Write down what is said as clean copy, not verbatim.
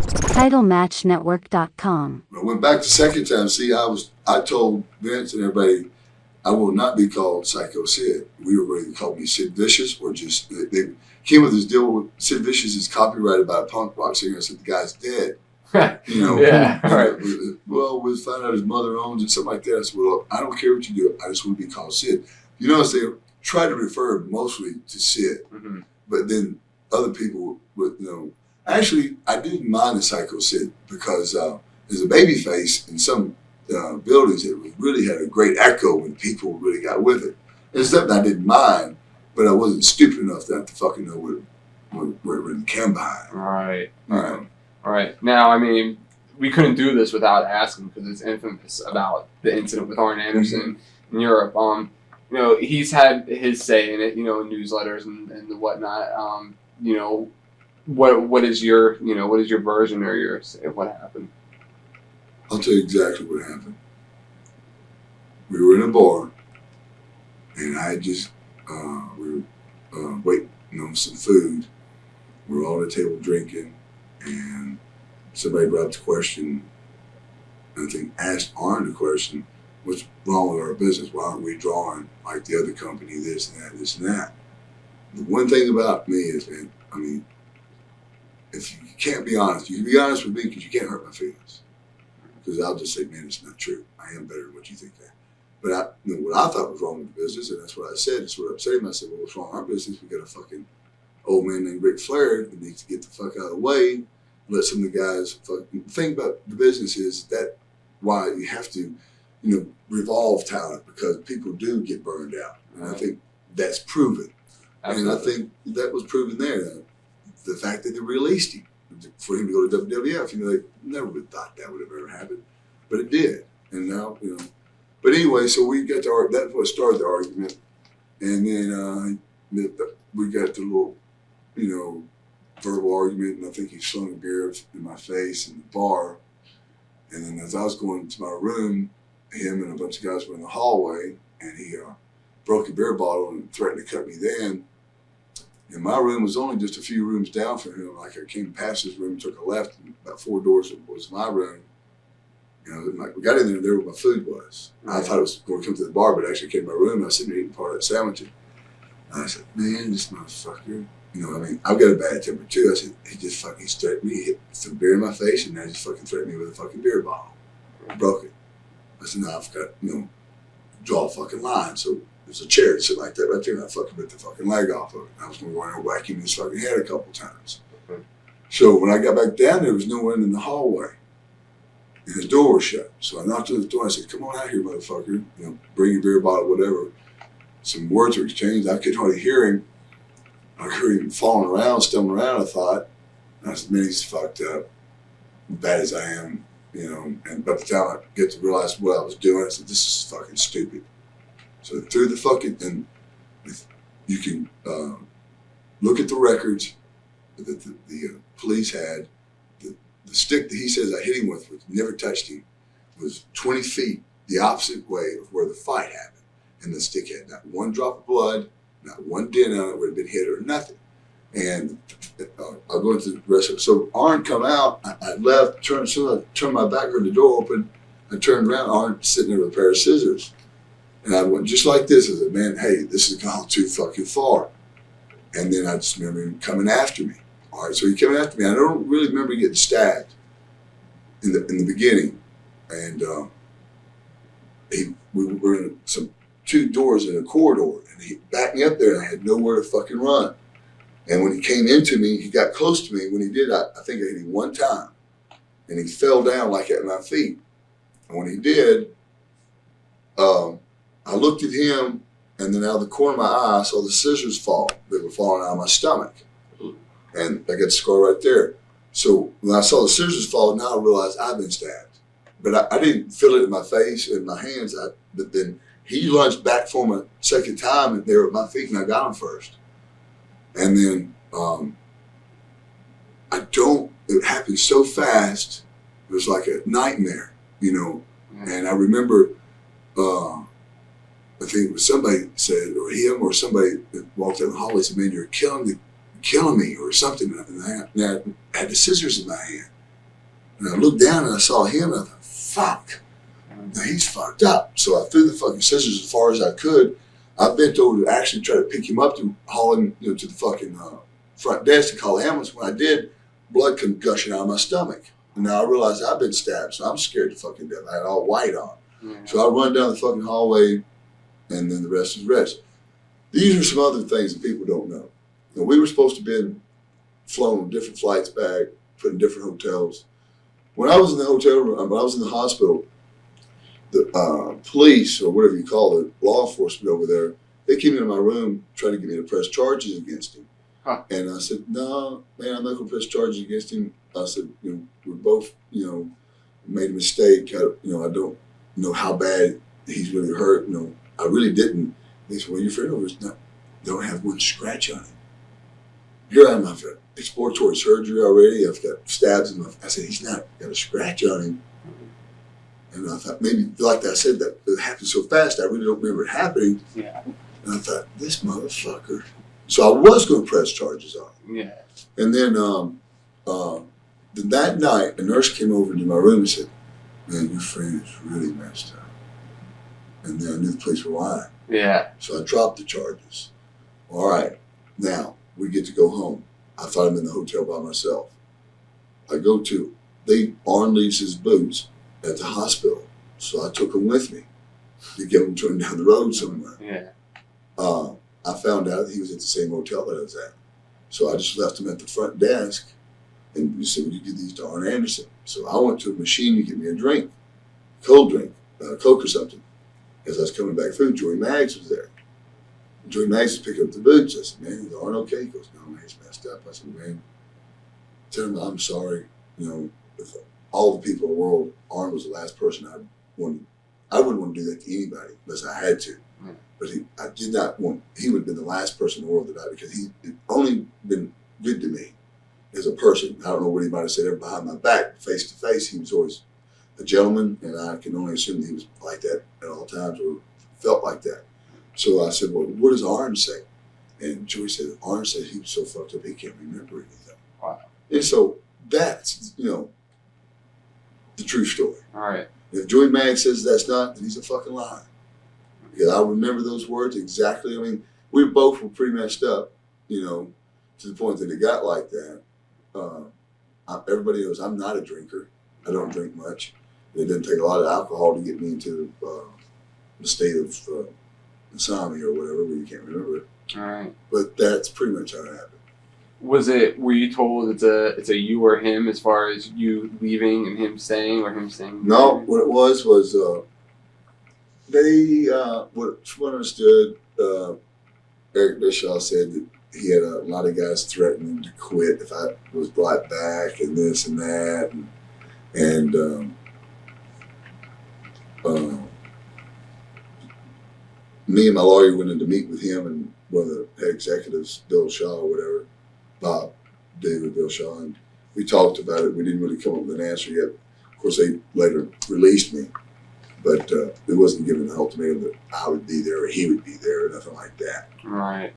TitleMatchNetwork.com. When I went back the second time, I told Vince and everybody, I will not be called Sycho Sid. We were ready to call me Sid Vicious, or just, they came with this deal with Sid Vicious is copyrighted by a punk rock singer. I said, the guy's dead. You know, yeah, right. Well, we'll find out his mother owns it, something like that. I said, well, I don't care what you do. I just want to be called Sid. You notice they try to refer mostly to Sid, but then other people would, actually, I didn't mind the Sycho Sid because there's a baby face in some buildings that really had a great echo when people really got with it. It's something I didn't mind, but I wasn't stupid enough not to fucking know where it really came behind. Right. All right. Now, I mean, we couldn't do this without asking because it's infamous about the incident with Arn Anderson in Europe. He's had his say in it, in newsletters and the whatnot. What is your version or your say of what happened? I'll tell you exactly what happened. We were in a bar, and I had just we were waiting on some food. We were all at the table drinking, and somebody brought up the question. I think asked Arn the question, "What's wrong with our business? Why aren't we drawing like the other company? This and that, this and that." The one thing about me is, man, I mean, if you can't be honest, you can be honest with me because you can't hurt my feelings. Because I'll just say, man, it's not true. I am better than what you think that. But what I thought was wrong with the business, and that's what I said, that's what I'm saying. I said, well, what's wrong with our business? We got a fucking old man named Ric Flair that needs to get the fuck out of the way. Let some of the guys fucking. The thing about the business is that why you have to, revolve talent, because people do get burned out. And I think that's proven. Absolutely. And I think that was proven there. The fact that they released him, for him to go to WWF, they never would have thought that would have ever happened, but it did. And now, But anyway, so we got to that's what started the argument, and then we got the little, verbal argument, and I think he slung a beer in my face in the bar, and then as I was going to my room, him and a bunch of guys were in the hallway, and he broke a beer bottle and threatened to cut me then. And my room was only just a few rooms down from him. Like I came past his room, took a left, and about 4 doors was my room. We got in there where my food was. I thought it was going to come to the bar, but it actually came to my room. I was sitting there eating part of that sandwich. And I said, man, this motherfucker. I've got a bad temper too. I said, he just fucking threatened me. He hit some beer in my face, and now he just fucking threatened me with a fucking beer bottle. I broke it. I said, no, I've got, draw a fucking line. So there's a chair sitting like that right there, and I fucking bit the fucking leg off of it. I was going to go in and whack him in his fucking head a couple times. So when I got back down there was no one in the hallway. And his door was shut. So I knocked on the door and I said, come on out here, motherfucker. Bring your beer bottle, whatever. Some words were exchanged. I couldn't hardly hear him. I heard him falling around, stumbling around, I thought. And I said, man, he's fucked up. Bad as I am, And by the time I get to realize what I was doing, I said, this is fucking stupid. So through the fucking, and you can look at the records that the police had. The stick that he says I hit him with, which never touched him, was 20 feet the opposite way of where the fight happened. And the stick had not one drop of blood, not one dent on it where it had been hit or nothing. And I'll go into the rest of it. So Arn come out, I left, turned my back, heard the door open, I turned around, Arn sitting there with a pair of scissors. And I went just like this. I said, man, hey, this has gone too fucking far. And then I just remember him coming after me. All right, so he came after me. I don't really remember getting stabbed in the beginning. And we were in some 2 doors in a corridor, and he backed me up there, and I had nowhere to fucking run. And when he came into me, he got close to me. When he did, I think I hit him one time, and he fell down like at my feet. And when he did, I looked at him, and then out of the corner of my eye, I saw the scissors fall. They were falling out of my stomach. And I got the scar right there. So when I saw the scissors fall, now I realized I'd been stabbed. But I didn't feel it in my face and my hands. But then he lunged back for me a second time, and they were at my feet, and I got him first. And then it happened so fast, it was like a nightmare, And I remember, I think it was somebody said, or him or somebody that walked down the hallway said, man, you're killing me or something. And I had the scissors in my hand. And I looked down and I saw him, and I thought, fuck, now he's fucked up. So I threw the fucking scissors as far as I could. I bent over to actually try to pick him up to haul him to the fucking front desk to call the ambulance. When I did, blood came gushing out of my stomach. And now I realized I've been stabbed, so I'm scared to fucking death. I had all white on. So I run down the fucking hallway, and then the rest is rest. These are some other things that people don't know. Now, we were supposed to be flown on different flights back, put in different hotels. When I was in the hotel room, when I was in the hospital, the police, or whatever you call it, law enforcement over there, they came into my room trying to get me to press charges against him. Huh. And I said, no, man, I'm not going to press charges against him. I said, we're both, made a mistake. I don't know how bad he's really hurt. I really didn't. They said, well, your friend over there don't have one scratch on him. Here I am, I've got exploratory surgery already. I've got stabs in my. I said, he's not got a scratch on him. And I thought, maybe, like I said, that it happened so fast, I really don't remember it happening. Yeah. And I thought, this motherfucker. So I was going to press charges on him. Yeah. And then that night, a nurse came over to my room and said, man, your friend is really messed up. And then I knew the police were lying. Yeah. So I dropped the charges. All right. Now, we get to go home. I thought I'm in the hotel by myself. I go to, Arn leaves his boots at the hospital. So I took them with me to get him turned down the road somewhere. Yeah. I found out he was at the same hotel that I was at. So I just left him at the front desk and we said, would you give these to Arn Anderson? So I went to a machine to get me a drink, cold drink, Coke or something. As I was coming back through, Joey Maggs was there. Joey Maggs was picking up the boots. I said, man, is Arn okay? He goes, no, man, he's messed up. I said, man, tell him I'm sorry. With all the people in the world, Arn was the last person I wouldn't want to do that to anybody unless I had to. But I did not want, he would have been the last person in the world because he had only been good to me as a person. I don't know what he might have said ever behind my back. Face to face, he was always a gentleman, and I can only assume that he was like that at all times or felt like that. So I said, well, what does Arn say? And Joey said, Arn said he was so fucked up he can't remember anything. Wow. And so that's, the true story. All right. If Joey Maggs says that's not, then he's a fucking liar. Because I remember those words exactly. I mean, we both were pretty messed up, to the point that it got like that. Everybody knows I'm not a drinker. I don't drink much. It didn't take a lot of alcohol to get me into the state of insomnia or whatever, where you can't remember it. All right. But that's pretty much how it happened. Were you told it's a you or him as far as you leaving and him staying or him staying? No, what it was they, what I understood, Eric Bischoff said that he had a lot of guys threatening to quit if I was brought back and this and that. And me and my lawyer went in to meet with him and one of the head executives, Bill Shaw or whatever, Bill Shaw, and we talked about it. We didn't really come up with an answer yet. Of course, they later released me, but it wasn't given an ultimatum that I would be there or he would be there or nothing like that. Right.